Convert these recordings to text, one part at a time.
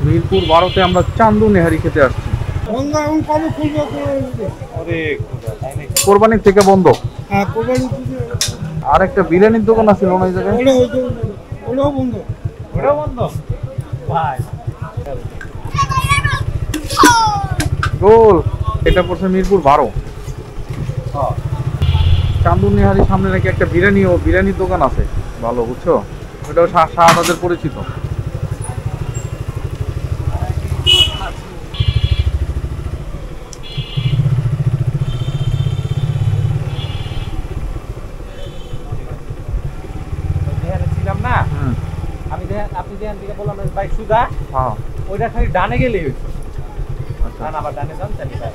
মিরপুর 12-তে আমরা চান্দু নেহারি খেতে আসছি। কোরবানির থেকে বন্ধ। আর একটা বিরিয়ানির দোকান আছে ওই জায়গায়, ওটাও বন্ধ ভাই। গোল, এটা পড়ছে মিরপুর 12। চান্দু নেহারির সামনে নাকি একটা বিরিয়ানির দোকান আছে ভালো, বুঝছো? ওটাও শাহবাদের পরিচিত। ছিলাম না আমি, আপনি যেখান থেকে বললাম ভাই সুদা, হ্যাঁ ওইটা খালি ডানে গেলেই হইতো। আচ্ছা, আবার ডানে যান তাহলে ভাই।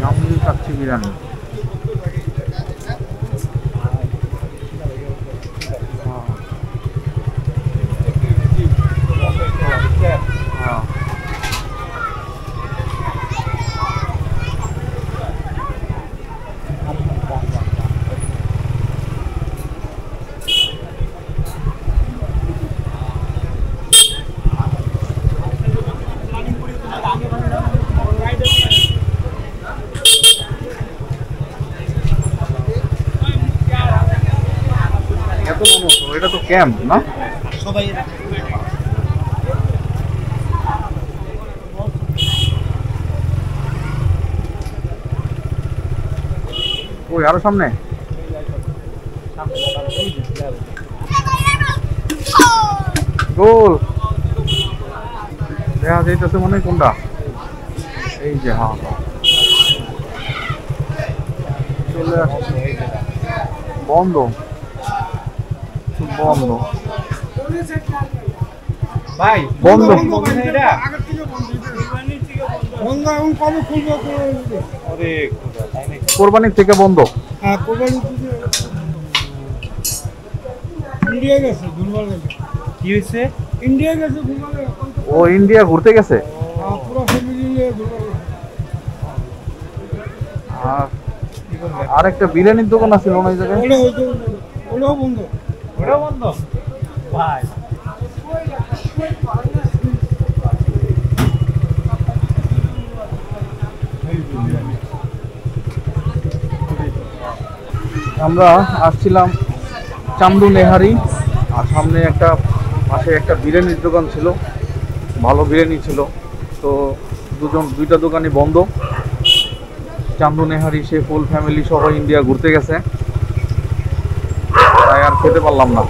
জামরুল কাচ্চি বিরিয়ানি। হ্যাঁ, এত মানুষ, এটা তো ক্যাম্প না? সবাই ওই আরো সামনে। গোল, দেখা যাইতেছে মনে হয় কোনটা, এই যে হ্যাঁ চলে আসছে। বন্ধ বন্ধ ভাই বন্ধ। কোরবানির থেকে বন্ধ। কি হয়েছে? ও ইন্ডিয়া ঘুরতে গেছে। আর একটা বিরিয়ানির দোকান আছে ওই জায়গায়, ওটাও বন্ধ ভাই। আমরা আসছিলাম চান্দু নেহারি, আর সামনে একটা পাশে একটা বিরিয়ানির দোকান ছিল, ভালো বিরিয়ানি ছিল। তো দুইটা দোকানই বন্ধ। চান্দু নেহারি সে ফুল ফ্যামিলি সহ ইন্ডিয়া ঘুরতে গেছে, তাই আর খেতে পারলাম না।